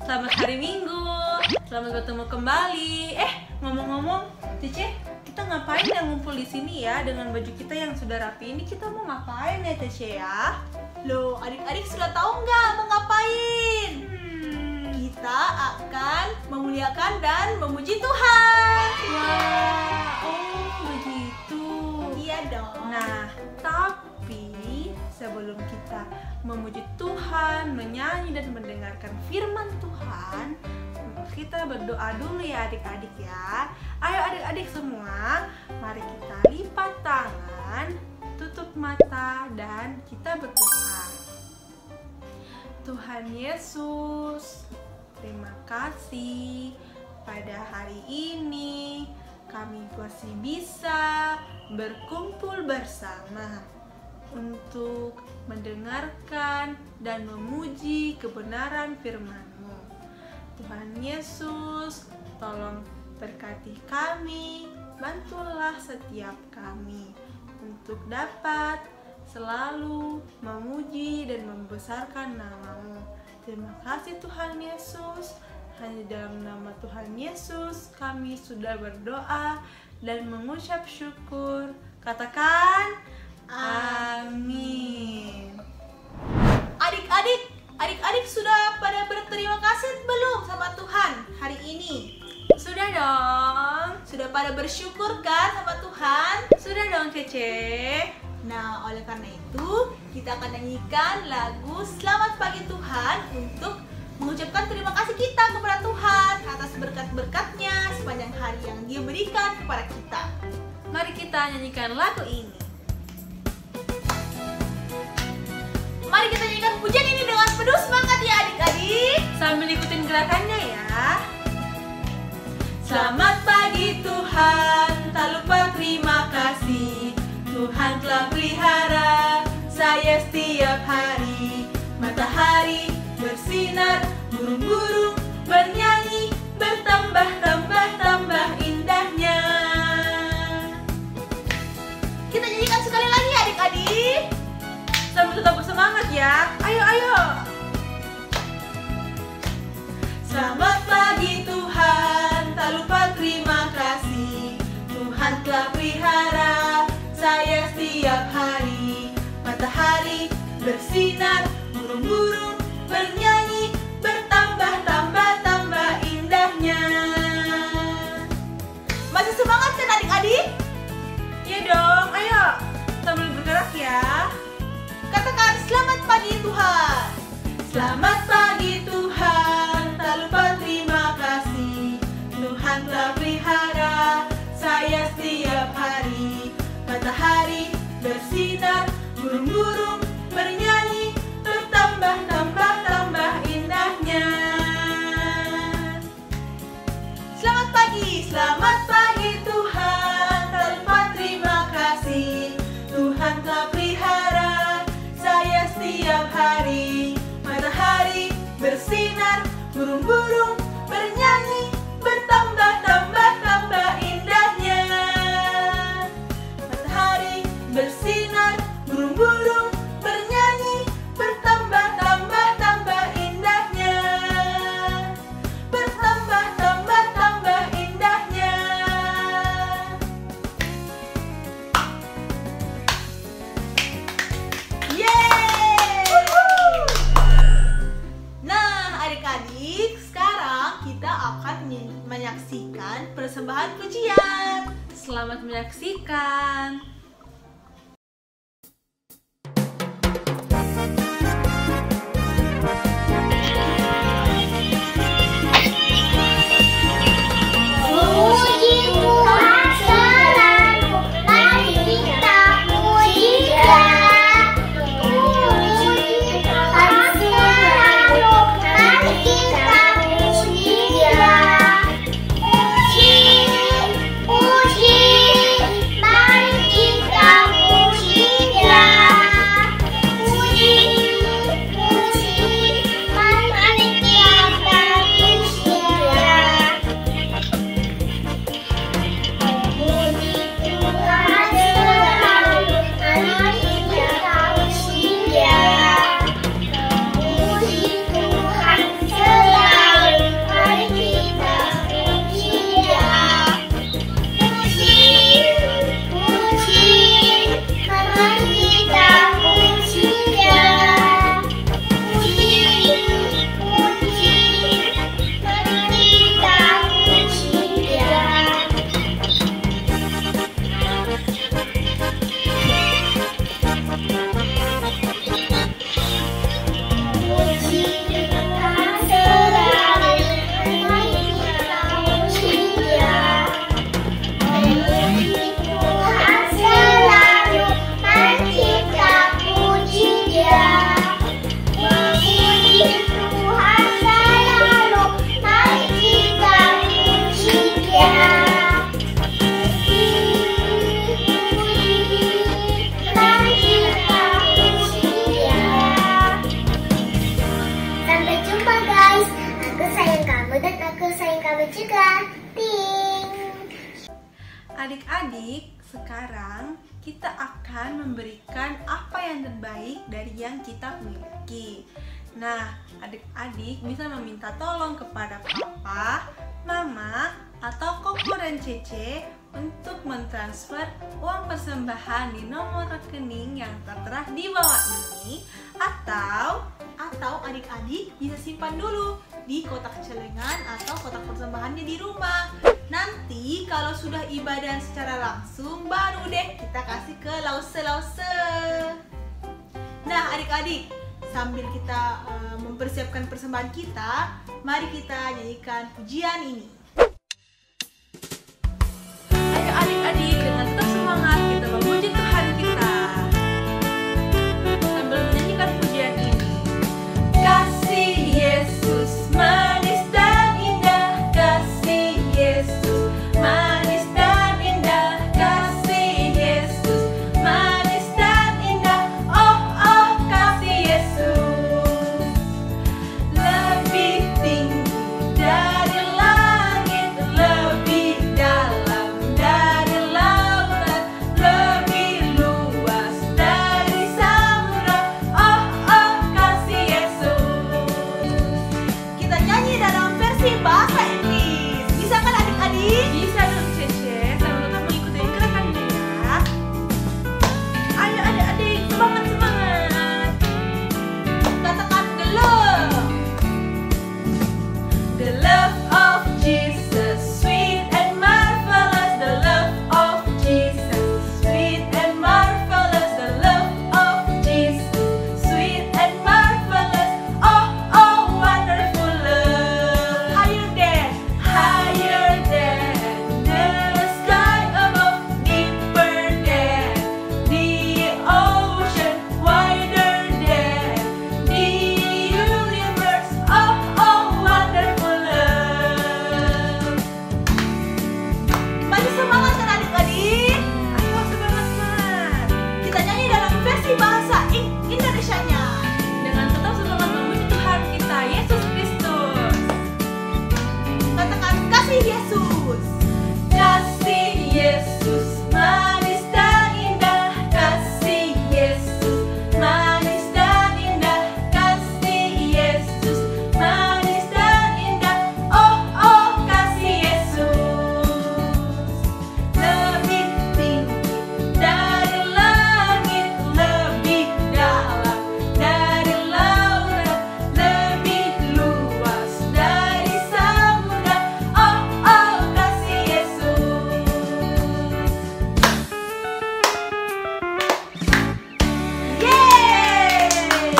Selamat hari Minggu, selamat bertemu kembali. Ngomong-ngomong, Cece, kita ngapain ya ngumpul di sini ya dengan baju kita yang sudah rapi ini? Kita mau ngapain ya, Cece ya? Loh, adik-adik sudah tahu nggak mau ngapain? Kita akan memuliakan dan memuji Tuhan. Wah, oh begitu. Iya dong. Nah, tapi sebelum kita memuji Tuhan, menyanyi dan mendengarkan firman Tuhan, kita berdoa dulu ya adik-adik ya. Ayo adik-adik semua, mari kita lipat tangan, tutup mata dan kita berdoa. Tuhan Yesus, terima kasih pada hari ini kami masih bisa berkumpul bersama untuk mendengarkan dan memuji kebenaran firman-Mu. Tuhan Yesus, tolong berkati kami, bantulah setiap kami untuk dapat selalu memuji dan membesarkan nama-Mu. Terima kasih Tuhan Yesus, hanya dalam nama Tuhan Yesus kami sudah berdoa dan mengucap syukur. Katakan amin. Adik-adik sudah pada berterima kasih belum sama Tuhan hari ini? Sudah dong. Sudah pada bersyukur kan sama Tuhan? Sudah dong Cece. Nah, oleh karena itu kita akan nyanyikan lagu Selamat Pagi Tuhan untuk mengucapkan terima kasih kita kepada Tuhan atas berkat-berkatnya sepanjang hari yang Dia berikan kepada kita. Mari kita nyanyikan lagu ini. Mari kita nyanyikan pujian ini dengan penuh semangat ya adik-adik. Sambil ikutin gerakannya ya. Selamat pagi Tuhan, tak lupa terima kasih. Tuhan telah pelihara saya setiap hari. Matahari bersinar, burung-burung bernyanyi, bertambah-tambah indahnya. Kita nyanyikan sekali lagi adik-adik. Sambil tetap bersemangat ya. Ayo. Selamat pagi Tuhan, tak lupa terima kasih. Tuhan telah pelihara saya setiap hari. Matahari bersinar, burung-burung bernyanyi, bertambah-tambah indahnya. Masih semangat kan adik-adik? Iya dong, ayo. Sambil bergerak ya. Katakan selamat pagi Tuhan. Selamat pagi Tuhan, tak lupa terima kasih. Tuhan telah pelihara saya setiap hari. Matahari bersinar, burung-burung bernyanyi, bertambah-tambah indahnya. Selamat pagi Tuhan, tak lupa terima kasih. Tuhan telah pelihara saya setiap hari. Matahari bersinar, burung-burung bernyanyi, bertambah-tambah indahnya. Matahari bersinar, burung-burung bernyanyi, bertambah-tambah indahnya. Bertambah-tambah indahnya. Nah, adik-adik, sekarang kita akan menyaksikan persembahan pujian. Selamat menyaksikan. Puji, mari kita kita akan memberikan apa yang terbaik dari yang kita miliki. Nah, adik-adik bisa meminta tolong kepada papa, mama, atau koko dan cece untuk mentransfer uang persembahan di nomor rekening yang tertera di bawah ini, atau adik-adik bisa simpan dulu di kotak celengan atau kotak persembahannya di rumah. Nanti kalau sudah ibadah secara langsung, baru deh kita kasih ke lause-lause. Nah adik-adik, sambil kita mempersiapkan persembahan kita, mari kita nyanyikan pujian ini. Ayo adik-adik, dengan tetap semangat kita memuji Tuhan kita sambil menyanyikan pujian ini. Kasih Yesus manis dan indah, kasih Yesus manis dan indah, kasih Yesus manis dan indah. Oh oh kasih Yesus lebih tinggi dari langit, lebih dalam dari lautan, lebih luas dari samudra. Oh oh kasih Yesus. Kita nyanyi dalam versi bahasa Inggris. Bisa kan adik-adik? Bisa dong Cece, sambil tetap mengikuti gerakannya ya. Ayo adik-adik, semangat-semangat. Katakan the love. The love of Jesus, sweet and marvelous. The love of Jesus, sweet and marvelous. The love of Jesus, sweet and marvelous. Oh, oh, wonderful love. Higher than the sky above, deeper than the ocean, wider than the universe. Oh, oh, wonderful love. Masih semangat kan adik-adik? Ayo semangat. Kita nyanyi dalam versi bahasa Indonesianya. Dengan tetap semangat memuji Tuhan kita, Yesus Kristus. Katakan kasih Yesus. Kasih Yesus manis dan indah, kasih Yesus manis dan indah, kasih Yesus manis dan indah. Oh oh kasih Yesus lebih tinggi dari langit, lebih dalam dari lautan, lebih luas dari samudra. Oh oh kasih Yesus. Yeay!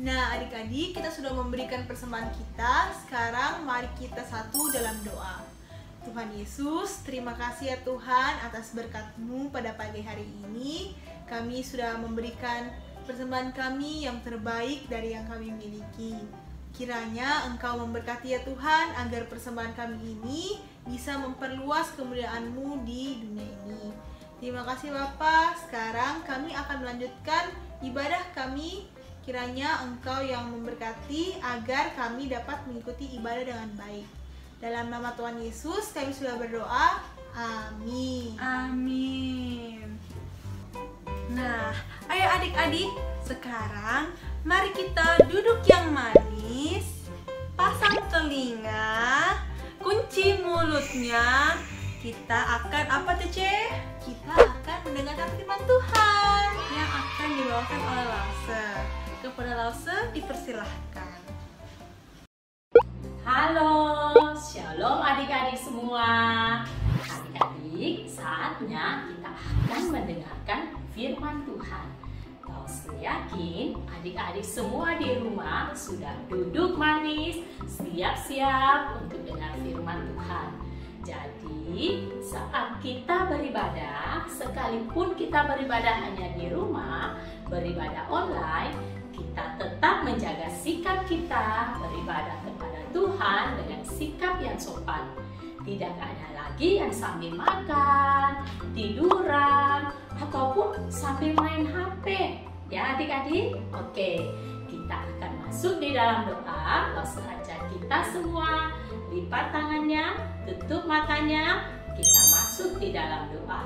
Nah adik-adik, kita sudah memberikan persembahan kita. Sekarang mari kita satu dalam doa. Tuhan Yesus, terima kasih ya Tuhan atas berkat-Mu pada pagi hari ini. Kami sudah memberikan persembahan kami yang terbaik dari yang kami miliki. Kiranya Engkau memberkati ya Tuhan agar persembahan kami ini bisa memperluas kemuliaan-Mu di dunia ini. Terima kasih Bapa. Sekarang kami akan melanjutkan ibadah kami. Kiranya Engkau yang memberkati agar kami dapat mengikuti ibadah dengan baik. Dalam nama Tuhan Yesus kami sudah berdoa. Amin. Amin. Nah, ayo adik-adik, sekarang mari kita duduk yang manis, pasang telinga, kunci mulutnya. Kita akan apa Cece? Kita akan mendengarkan firman Tuhan yang akan dibawakan oleh Lause. Kepada Lause dipersilahkan. Halo, shalom adik-adik semua. Adik-adik, saatnya kita akan mendengarkan firman Tuhan. Lause yakin adik-adik semua di rumah sudah duduk manis, siap-siap untuk dengar firman Tuhan. Jadi, saat kita beribadah, sekalipun kita beribadah hanya di rumah, beribadah online, kita tetap menjaga sikap kita beribadah kepada Tuhan dengan sikap yang sopan. Tidak ada lagi yang sambil makan, tiduran, ataupun sambil main HP. Ya adik-adik? Oke, kita akan masuk di dalam doa. Langsung saja kita semua lipat tangannya, tutup matanya, kita masuk di dalam doa.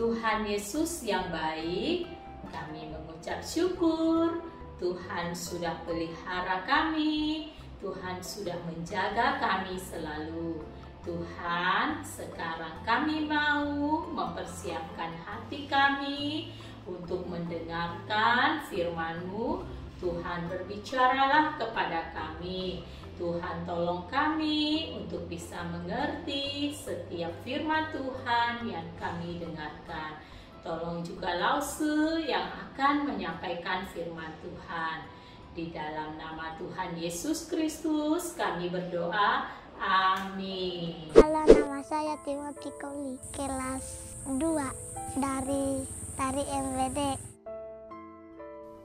Tuhan Yesus yang baik, kami mengucap syukur. Tuhan sudah pelihara kami, Tuhan sudah menjaga kami selalu. Tuhan, sekarang kami mau mempersiapkan hati kami untuk mendengarkan firman-Mu. Tuhan, berbicaralah kepada kami. Tuhan, tolong kami untuk bisa mengerti setiap firman Tuhan yang kami dengarkan. Tolong juga Lause yang akan menyampaikan firman Tuhan. Di dalam nama Tuhan Yesus Kristus kami berdoa. Amin. Halo, nama saya Timothy Koli, kelas 2 dari MWD.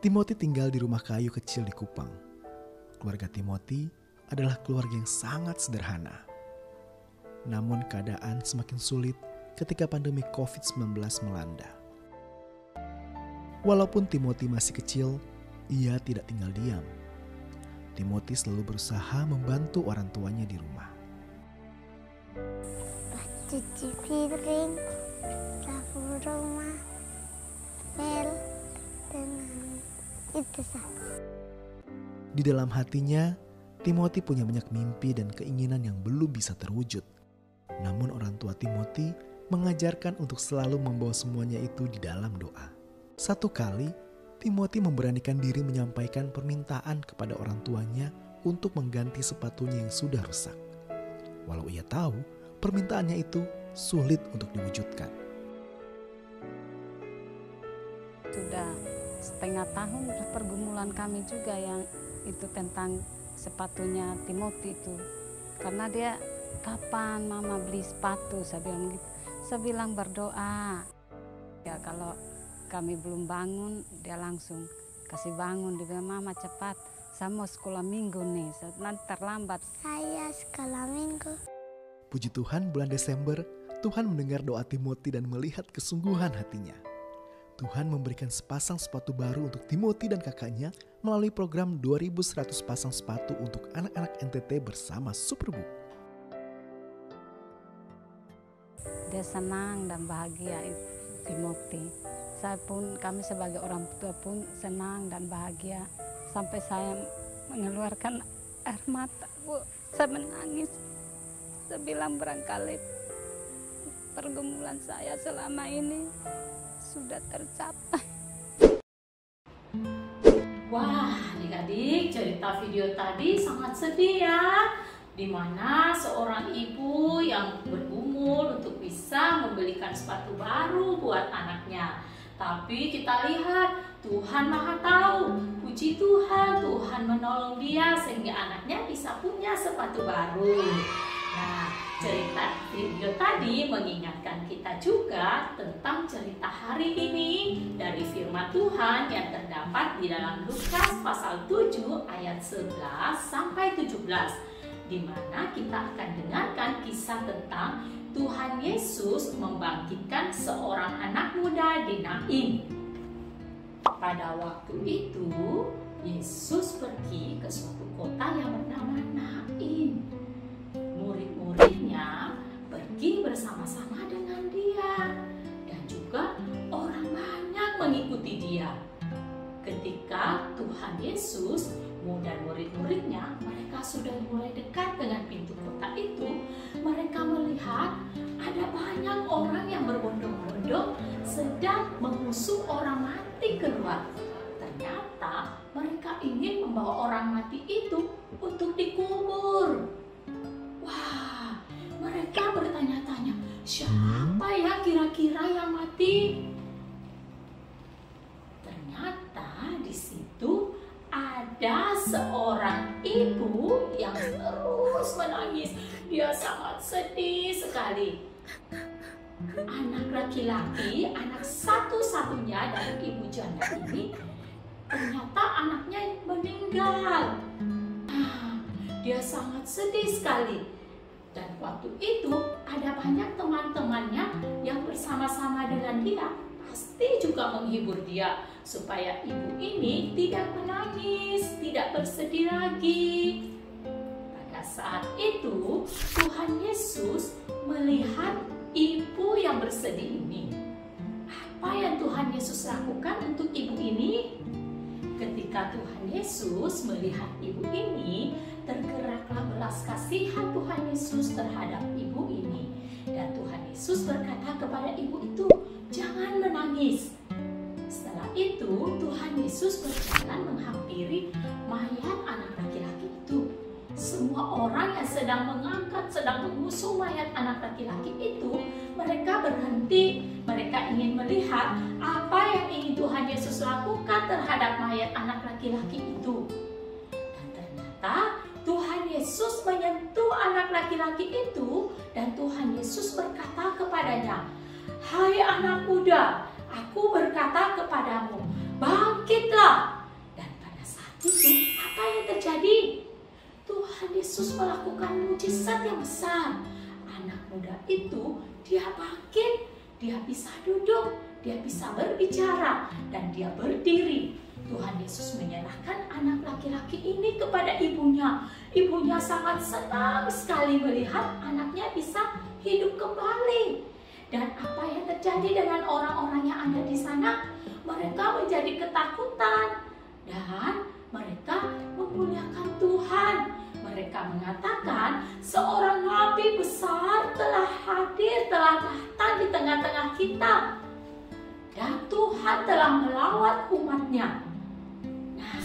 Timothy tinggal di rumah kayu kecil di Kupang. Keluarga Timothy adalah keluarga yang sangat sederhana. Namun keadaan semakin sulit ketika pandemi COVID-19 melanda. Walaupun Timothy masih kecil, ia tidak tinggal diam. Timothy selalu berusaha membantu orang tuanya di rumah. Cuci piring, sapu rumah, bel, dengan itu saja. Di dalam hatinya, Timothy punya banyak mimpi dan keinginan yang belum bisa terwujud. Namun orang tua Timothy mengajarkan untuk selalu membawa semuanya itu di dalam doa. Satu kali, Timothy memberanikan diri menyampaikan permintaan kepada orang tuanya untuk mengganti sepatunya yang sudah rusak. Walau ia tahu permintaannya itu sulit untuk diwujudkan. Sudah setengah tahun pergumulan kami juga yang itu tentang sepatunya Timothy itu. Karena dia, kapan mama beli sepatu? Saya bilang gitu. Saya bilang berdoa. Ya kalau kami belum bangun, dia langsung kasih bangun. Dia bilang, mama cepat, saya mau sekolah minggu nih, nanti terlambat. Saya sekolah minggu. Puji Tuhan, bulan Desember, Tuhan mendengar doa Timothy dan melihat kesungguhan hatinya. Tuhan memberikan sepasang sepatu baru untuk Timothy dan kakaknya melalui program 2100 pasang sepatu untuk anak-anak NTT bersama Superbook. Dia senang dan bahagia Timothy. Kami sebagai orang tua pun senang dan bahagia. Sampai saya mengeluarkan air mata, Bu. Saya menangis. Saya bilang barangkali pergumulan saya selama ini sudah tercapai. Wah, adik-adik, cerita video tadi sangat sedih ya. Di mana seorang ibu yang bergumul untuk bisa membelikan sepatu baru buat anaknya. Tapi kita lihat Tuhan Maha Tahu. Puji Tuhan, Tuhan menolong dia sehingga anaknya bisa punya sepatu baru. Nah, cerita video tadi mengingatkan kita juga tentang cerita hari ini dari firman Tuhan yang terdapat di dalam Lukas pasal 7 ayat 11 sampai 17, di mana kita akan dengarkan kisah tentang Tuhan Yesus membangkitkan seorang anak muda di Nain. Pada waktu itu, Yesus pergi ke suatu kota yang bernama Nain. Murid-muridnya pergi bersama-sama dengan dia, dan juga orang banyak mengikuti dia. Ketika Tuhan Yesus dan murid-muridnya, mereka sudah mulai dekat dengan pintu kota itu, mereka melihat ada banyak orang yang berbondong-bondong sedang mengusung orang mati keluar. Ternyata mereka ingin membawa orang mati itu untuk dikubur. Wah, mereka bertanya-tanya, siapa ya kira-kira yang mati? Ternyata di situ ada seorang ibu yang terus menangis. Dia sangat sedih sekali. Anak laki-laki, anak satu-satunya dari ibu janda ini, ternyata anaknya meninggal. Dia sangat sedih sekali. Dan waktu itu ada banyak teman-temannya yang bersama-sama dengan dia, pasti juga menghibur dia supaya ibu ini tidak menangis, tidak bersedih lagi. Pada saat itu Tuhan Yesus melihat ibu yang bersedih ini. yang Tuhan Yesus lakukan untuk ibu ini? Ketika Tuhan Yesus melihat ibu ini, tergeraklah belas kasihan Tuhan Yesus terhadap ibu ini. Dan Tuhan Yesus berkata kepada ibu itu, "Jangan menangis." Setelah itu, Tuhan Yesus berjalan menghampiri mayat anak laki-laki itu. Semua orang yang sedang mengusung mayat anak laki-laki itu, mereka berhenti. Mereka ingin melihat apa yang ingin Tuhan Yesus lakukan terhadap mayat anak laki-laki itu. Dan ternyata Tuhan Yesus menyentuh anak laki-laki itu, dan Tuhan Yesus berkata kepadanya, "Hai anak muda, Aku berkata kepadamu, bangkitlah." Dan pada saat itu, apa yang terjadi? Tuhan Yesus melakukan mujizat yang besar. Anak muda itu, dia bangkit, dia bisa duduk, dia bisa berbicara, dan dia berdiri. Tuhan Yesus menyerahkan anak laki-laki ini kepada ibunya. Ibunya sangat senang sekali melihat anaknya bisa hidup kembali. Dan apa yang terjadi dengan orang-orang yang ada di sana? Mereka menjadi ketakutan dan mereka memuliakan Tuhan. Mereka mengatakan seorang nabi besar telah hadir, telah datang di tengah-tengah kita. Dan Tuhan telah melawat umatnya. Nah,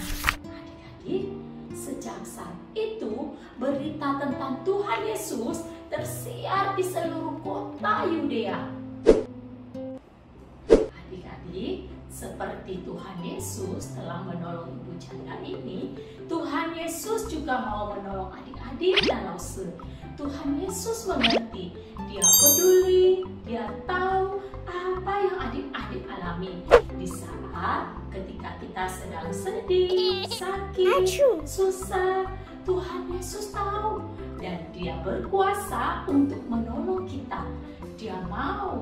adik-adik, sejak saat itu berita tentang Tuhan Yesus tersiar di seluruh kota Yudea. Adik-adik, seperti Tuhan Yesus telah menolong ibu janda ini, Tuhan Yesus juga mau menolong adik-adik dan lause. Tuhan Yesus mengerti, Dia peduli, Dia tahu apa yang adik-adik alami di saat ketika kita sedang sedih, sakit, susah. Tuhan Yesus tahu dan Dia berkuasa untuk menolong kita. Dia mau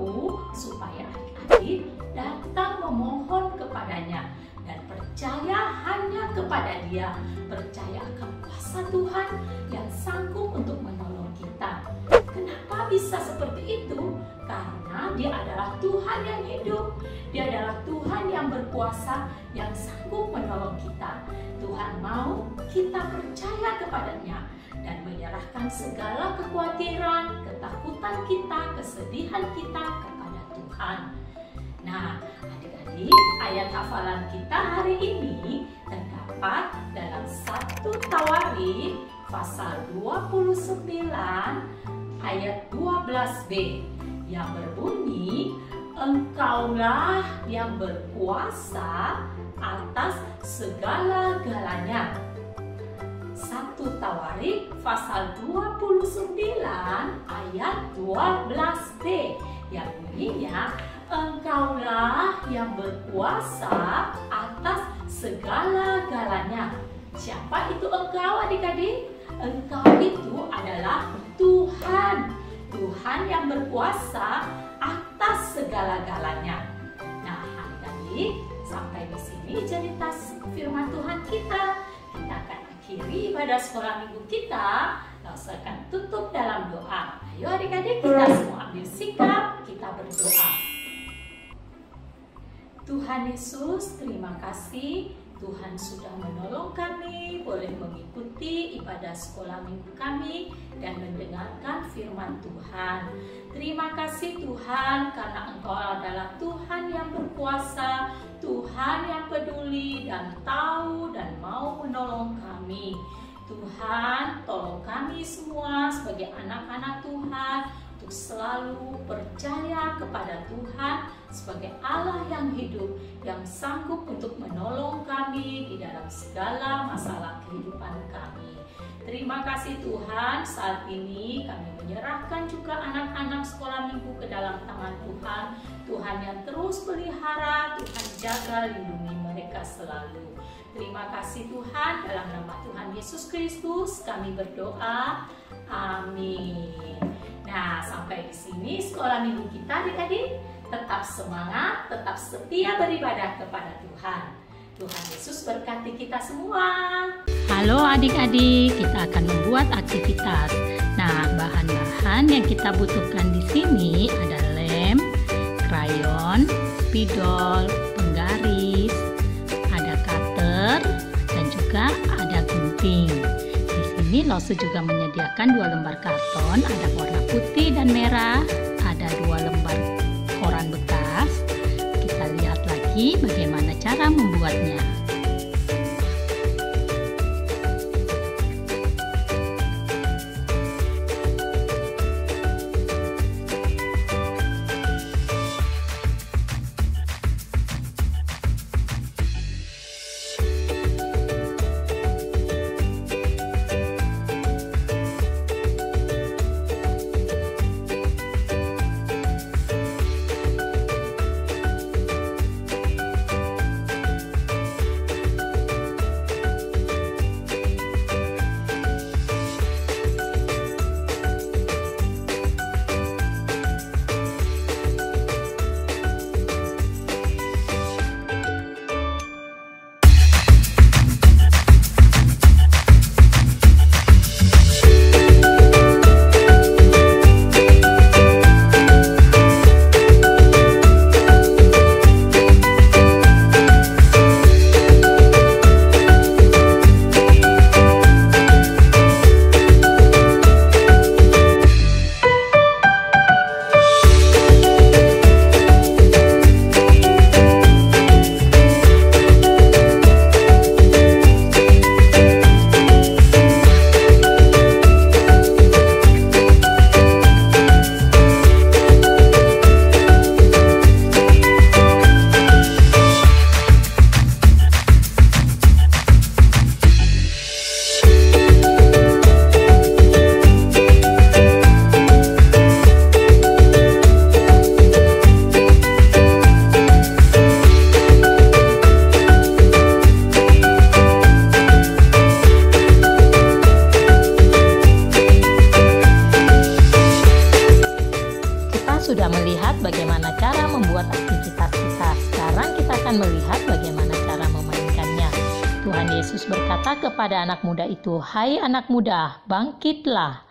supaya adik-adik datang memohon kepadanya dan percaya hanya kepada Dia, percaya akan kuasa Tuhan yang sanggup untuk menolong kita. Kenapa bisa seperti itu? Karena Dia adalah Tuhan yang hidup. Dia adalah Tuhan yang berkuasa, yang sanggup menolong kita. Tuhan mau kita percaya kepadanya dan menyerahkan segala kekhawatiran, ketakutan kita, kesedihan kita kepada Tuhan. Nah, adik-adik, ayat hafalan kita hari ini terdapat dalam 1 Tawarik pasal 29 ayat 12b yang berbunyi, "Engkaulah yang berkuasa atas segala-galanya." 1 Tawarik pasal 29 ayat 12b yang bunyinya, "Engkaulah yang berkuasa atas segala-galanya." Siapa itu engkau, adik-adik? Engkau itu adalah Tuhan. Tuhan yang berkuasa atas segala-galanya. Nah, adik-adik, sampai di sini cerita firman Tuhan kita. Kita akan akhiri ibadah sekolah minggu kita. Lalu akan tutup dalam doa. Ayo adik-adik, kita semua ambil sikap, kita berdoa. Tuhan Yesus, terima kasih. Tuhan sudah menolong kami boleh mengikuti ibadah sekolah minggu kami dan mendengarkan firman Tuhan. Terima kasih Tuhan, karena Engkau adalah Tuhan yang berkuasa, Tuhan yang peduli dan tahu dan mau menolong kami. Tuhan, tolong kami semua sebagai anak-anak Tuhan untuk selalu percaya kepada Tuhan sebagai Allah yang hidup, yang sanggup untuk menolong kami di dalam segala masalah kehidupan kami. Terima kasih Tuhan, saat ini kami menyerahkan juga anak-anak sekolah minggu ke dalam tangan Tuhan. Tuhan yang terus pelihara, Tuhan jaga, lindungi mereka selalu. Terima kasih Tuhan, dalam nama Tuhan Yesus Kristus kami berdoa. Amin. Nah, sampai di sini sekolah minggu kita adik-adik. Tetap semangat, tetap setia beribadah kepada Tuhan. Tuhan Yesus berkati kita semua. Halo adik-adik, kita akan membuat aktivitas. Nah, bahan-bahan yang kita butuhkan di sini ada lem, krayon, krayon, spidol, penggaris, ada cutter, dan juga ada gunting. Di sini Lose juga menyediakan 2 lembar karton, ada warna putih dan merah, ada 2 lembar koran bekas. Kita lihat lagi bagaimana cara membuatnya. Sudah melihat bagaimana cara membuat aktivitas kita. Sekarang kita akan melihat bagaimana cara memainkannya. Tuhan Yesus berkata kepada anak muda itu, "Hai anak muda, bangkitlah."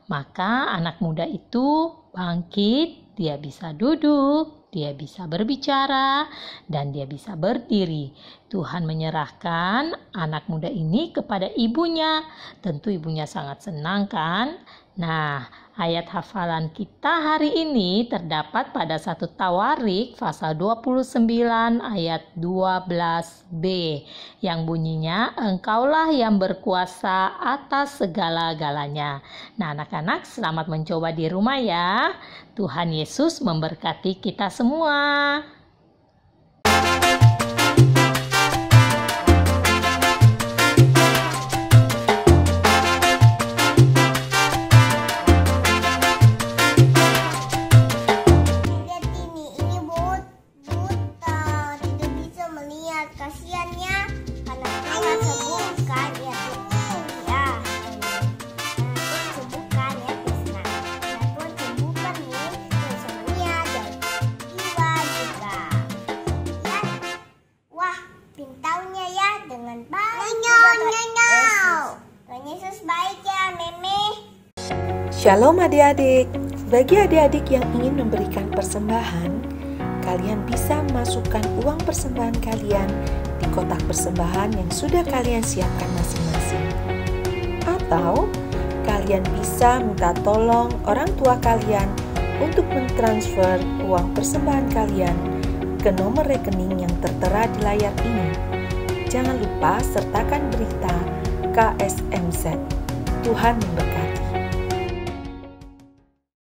Maka anak muda itu bangkit, dia bisa duduk, dia bisa berbicara, dan dia bisa berdiri. Tuhan menyerahkan anak muda ini kepada ibunya. Tentu ibunya sangat senang kan? Nah, ayat hafalan kita hari ini terdapat pada 1 Tawarik pasal 29 ayat 12b yang bunyinya, "Engkaulah yang berkuasa atas segala-galanya." Nah, anak-anak selamat mencoba di rumah ya. Tuhan Yesus memberkati kita semua. Kasiannya karena Tuhan sembuhkan ya Tuhan sembuhkan ya Krisna. Tuhan sembuhkan nih semuanya dan jiwa juga. Ya, wah pintaunya ya dengan baik. Tuhan Yesus baik ya Meme. Shalom adik-adik. Bagi adik-adik yang ingin memberikan persembahan, kalian bisa memasukkan uang persembahan kalian di kotak persembahan yang sudah kalian siapkan masing-masing. Atau kalian bisa minta tolong orang tua kalian untuk mentransfer uang persembahan kalian ke nomor rekening yang tertera di layar ini. Jangan lupa sertakan berita KSMZ. Tuhan memberkati.